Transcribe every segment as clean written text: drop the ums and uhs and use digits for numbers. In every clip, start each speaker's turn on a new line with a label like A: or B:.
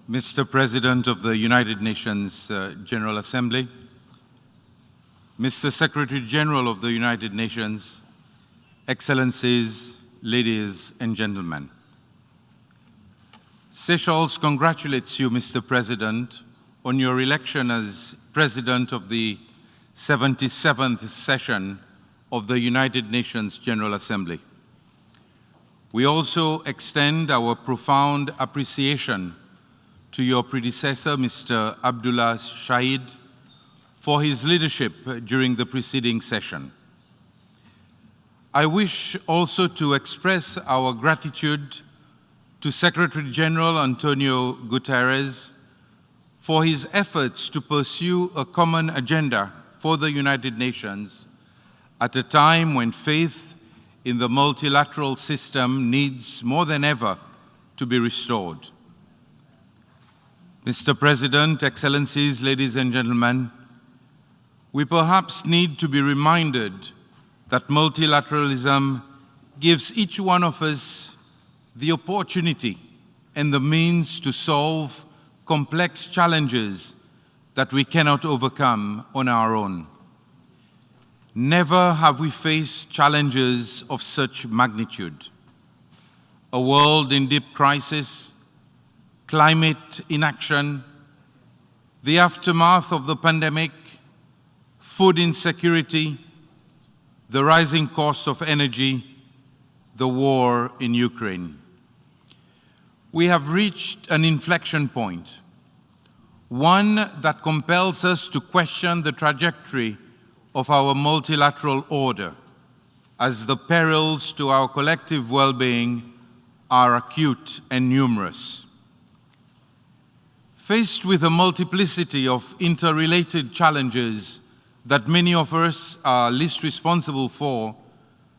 A: Mr. President of the United Nations General Assembly, Mr. Secretary General of the United Nations, Excellencies, ladies and gentlemen. Seychelles congratulates you, Mr. President, on your election as President of the 77th session of the United Nations General Assembly. We also extend our profound appreciation to your predecessor, Mr. Abdullah Shahid, for his leadership during the preceding session. I wish also to express our gratitude to Secretary General Antonio Guterres for his efforts to pursue a common agenda for the United Nations at a time when faith in the multilateral system needs more than ever to be restored. Mr. President, Excellencies, ladies and gentlemen, we perhaps need to be reminded that multilateralism gives each one of us the opportunity and the means to solve complex challenges that we cannot overcome on our own. Never have we faced challenges of such magnitude. A world in deep crisis, climate inaction, the aftermath of the pandemic, food insecurity, the rising cost of energy, the war in Ukraine. We have reached an inflection point, one that compels us to question the trajectory of our multilateral order, as the perils to our collective well-being are acute and numerous. Faced with a multiplicity of interrelated challenges that many of us are least responsible for,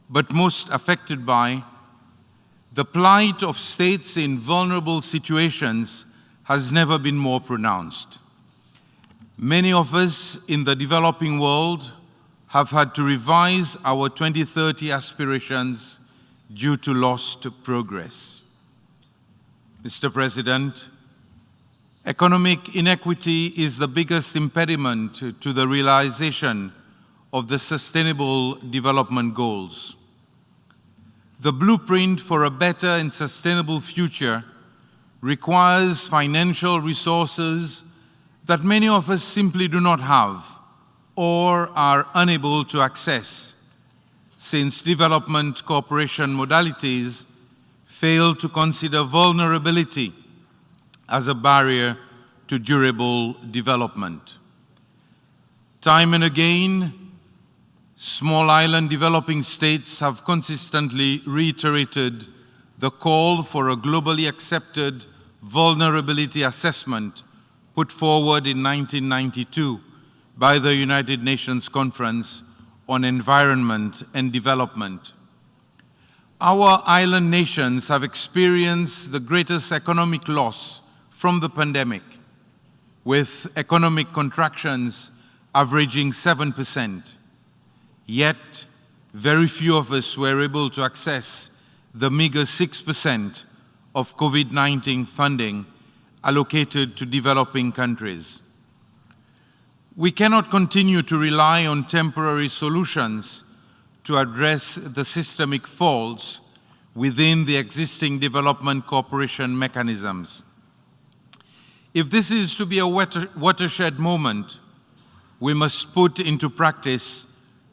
A: but most affected by, the plight of states in vulnerable situations has never been more pronounced. Many of us in the developing world have had to revise our 2030 aspirations due to lost progress. Mr. President, economic inequity is the biggest impediment to the realization of the Sustainable Development Goals. The blueprint for a better and sustainable future requires financial resources that many of us simply do not have or are unable to access, since development cooperation modalities fail to consider vulnerability as a barrier to durable development. Time and again, small island developing states have consistently reiterated the call for a globally accepted vulnerability assessment put forward in 1992 by the United Nations Conference on Environment and Development. Our island nations have experienced the greatest economic loss from the pandemic, with economic contractions averaging 7%. Yet, very few of us were able to access the meager 6% of COVID-19 funding allocated to developing countries. We cannot continue to rely on temporary solutions to address the systemic faults within the existing development cooperation mechanisms. If this is to be a watershed moment, we must put into practice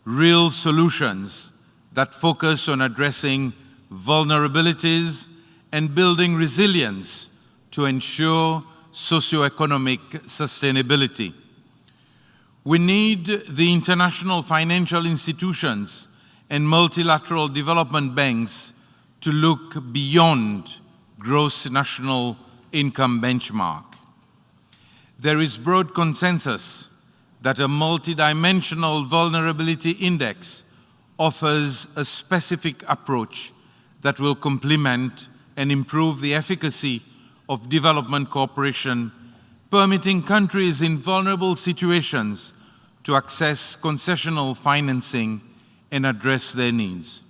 A: real solutions that focus on addressing vulnerabilities and building resilience to ensure socioeconomic sustainability. We need the international financial institutions and multilateral development banks to look beyond gross national income benchmark. There is broad consensus that a multidimensional vulnerability index offers a specific approach that will complement and improve the efficacy of development cooperation, permitting countries in vulnerable situations to access concessional financing and address their needs.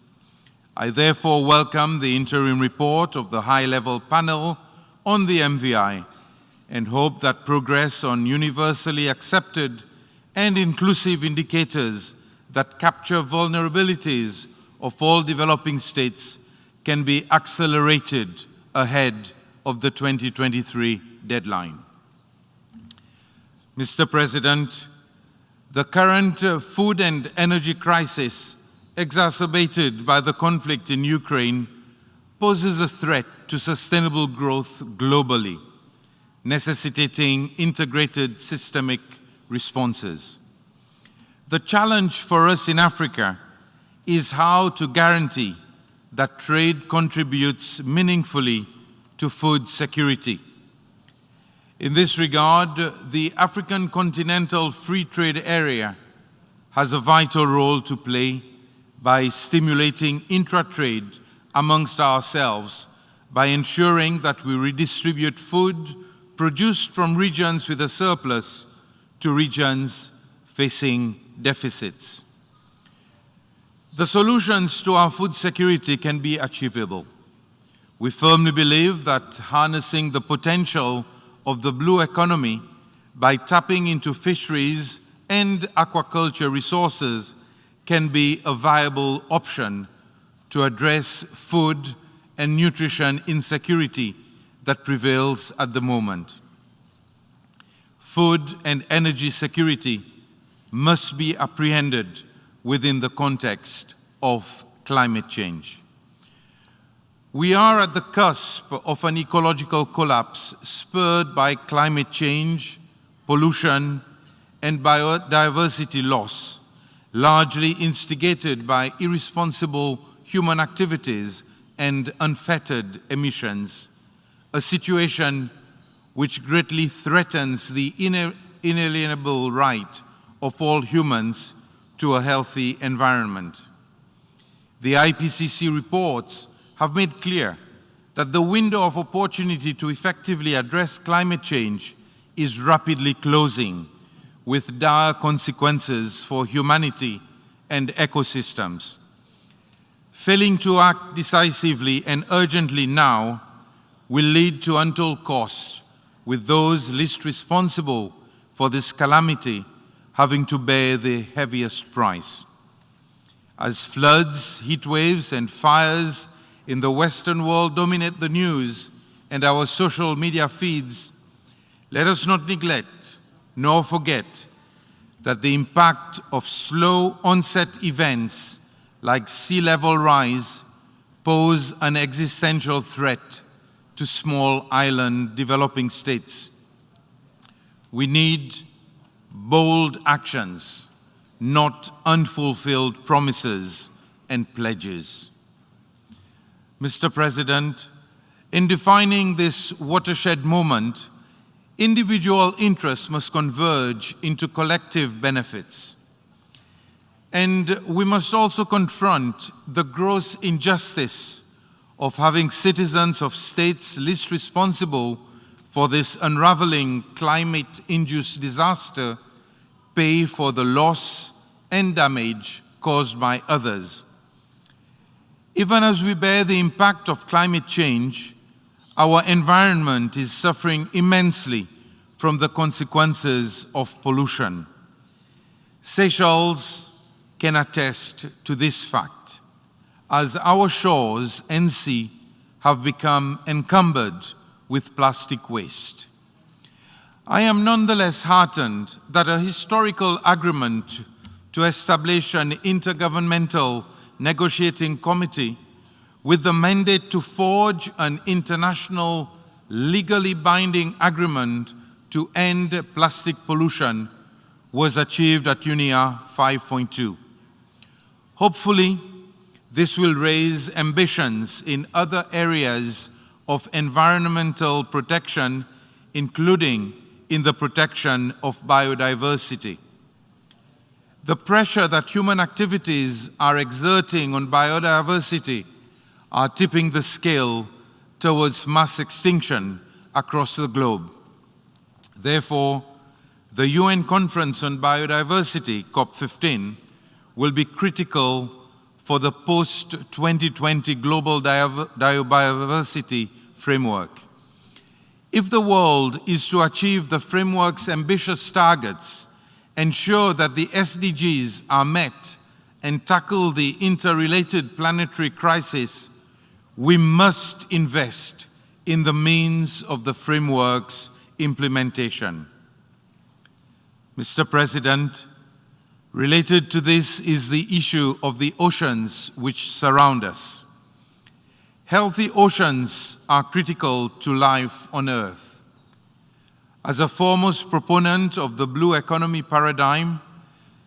A: I therefore welcome the interim report of the high-level panel on the MVI and hope that progress on universally accepted and inclusive indicators that capture vulnerabilities of all developing states can be accelerated ahead of the 2023 deadline. Mr. President, the current food and energy crisis, exacerbated by the conflict in Ukraine, poses a threat to sustainable growth globally, necessitating integrated systemic responses. The challenge for us in Africa is how to guarantee that trade contributes meaningfully to food security. In this regard, the African Continental Free Trade Area has a vital role to play by stimulating intra-trade amongst ourselves, by ensuring that we redistribute food produced from regions with a surplus to regions facing deficits. The solutions to our food security can be achievable. We firmly believe that harnessing the potential of the blue economy by tapping into fisheries and aquaculture resources can be a viable option to address food and nutrition insecurity that prevails at the moment. Food and energy security must be apprehended within the context of climate change. We are at the cusp of an ecological collapse spurred by climate change, pollution, and biodiversity loss, largely instigated by irresponsible human activities and unfettered emissions, a situation which greatly threatens the inalienable right of all humans to a healthy environment. The IPCC reports have made clear that the window of opportunity to effectively address climate change is rapidly closing, with dire consequences for humanity and ecosystems. Failing to act decisively and urgently now will lead to untold costs, with those least responsible for this calamity having to bear the heaviest price. As floods, heat waves, and fires in the Western world dominate the news and our social media feeds, let us not neglect nor forget that the impact of slow onset events like sea level rise pose an existential threat to small island developing states. We need bold actions, not unfulfilled promises and pledges. Mr. President, in defining this watershed moment, individual interests must converge into collective benefits. And we must also confront the gross injustice of having citizens of states least responsible for this unraveling climate-induced disaster pay for the loss and damage caused by others. Even as we bear the impact of climate change, our environment is suffering immensely from the consequences of pollution. Seychelles can attest to this fact, as our shores and sea have become encumbered with plastic waste. I am nonetheless heartened that a historical agreement to establish an intergovernmental negotiating committee with the mandate to forge an international legally binding agreement to end plastic pollution was achieved at UNGA 5.2. Hopefully, this will raise ambitions in other areas of environmental protection, including in the protection of biodiversity. The pressure that human activities are exerting on biodiversity are tipping the scale towards mass extinction across the globe. Therefore, the UN Conference on Biodiversity, COP15, will be critical for the post-2020 global biodiversity framework. If the world is to achieve the framework's ambitious targets, ensure that the SDGs are met, and tackle the interrelated planetary crisis, we must invest in the means of the framework's implementation. Mr. President, related to this is the issue of the oceans which surround us. Healthy oceans are critical to life on Earth. As a foremost proponent of the blue economy paradigm,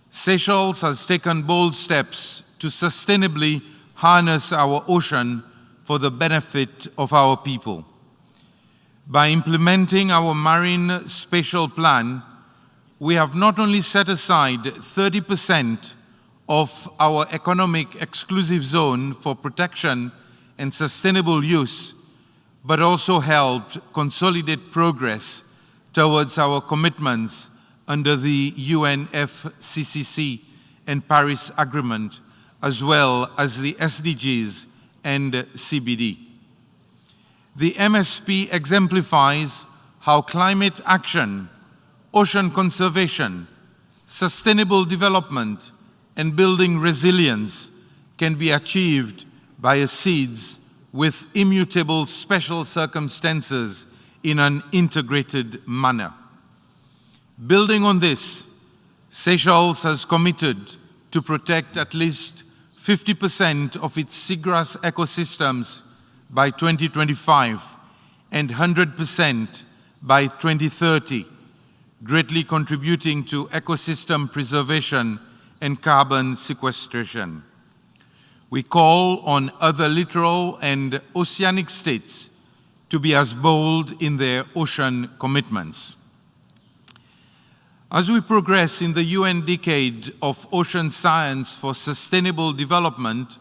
A: Seychelles has taken bold steps to sustainably harness our ocean for the benefit of our people. By implementing our marine spatial plan, we have not only set aside 30% of our economic exclusive zone for protection and sustainable use, but also helped consolidate progress towards our commitments under the UNFCCC and Paris Agreement, as well as the SDGs and CBD. The MSP exemplifies how climate action, ocean conservation, sustainable development, and building resilience can be achieved by a seeds with immutable special circumstances in an integrated manner. Building on this, Seychelles has committed to protect at least 50% of its seagrass ecosystems by 2025 and 100% by 2030, greatly contributing to ecosystem preservation and carbon sequestration. We call on other littoral and oceanic states to be as bold in their ocean commitments. As we progress in the UN Decade of Ocean Science for Sustainable Development,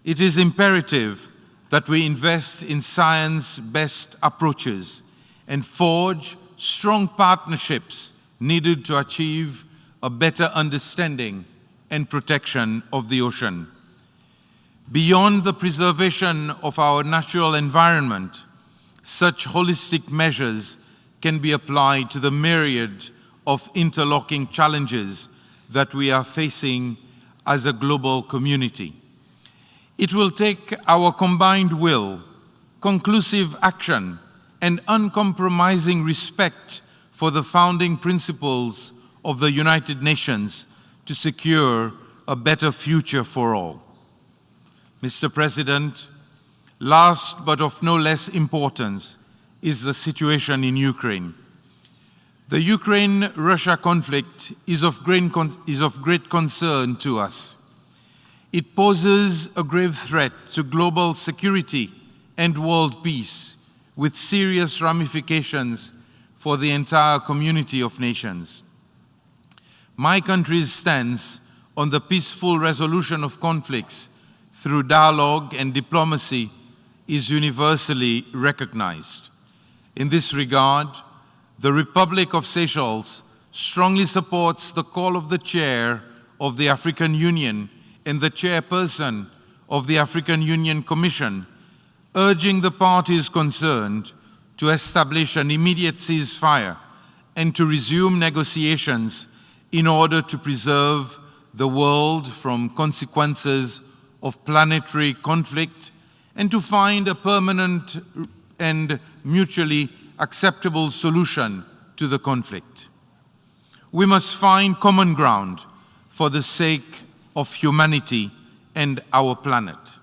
A: it is imperative that we invest in science-based approaches and forge strong partnerships needed to achieve a better understanding and protection of the ocean. Beyond the preservation of our natural environment, such holistic measures can be applied to the myriad of interlocking challenges that we are facing as a global community. It will take our combined will, conclusive action, and uncompromising respect for the founding principles of the United Nations to secure a better future for all. Mr. President, last but of no less importance is the situation in Ukraine. The Ukraine-Russia conflict is of great concern to us. It poses a grave threat to global security and world peace, with serious ramifications for the entire community of nations. My country's stance on the peaceful resolution of conflicts through dialogue and diplomacy is universally recognized. In this regard, the Republic of Seychelles strongly supports the call of the Chair of the African Union and the Chairperson of the African Union Commission, urging the parties concerned to establish an immediate ceasefire and to resume negotiations in order to preserve the world from consequences of planetary conflict and to find a permanent and mutually acceptable solution to the conflict. We must find common ground for the sake of humanity and our planet.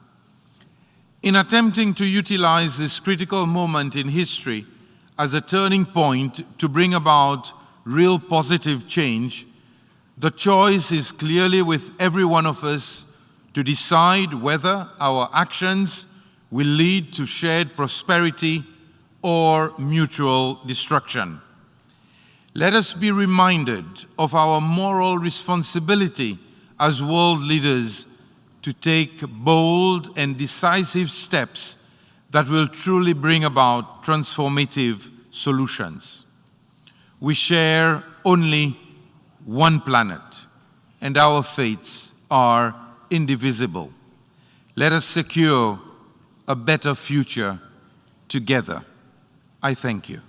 A: In attempting to utilize this critical moment in history as a turning point to bring about real positive change, the choice is clearly with every one of us to decide whether our actions will lead to shared prosperity or mutual destruction. Let us be reminded of our moral responsibility as world leaders to take bold and decisive steps that will truly bring about transformative solutions. We share only one planet, and our fates are indivisible. Let us secure a better future together. I thank you.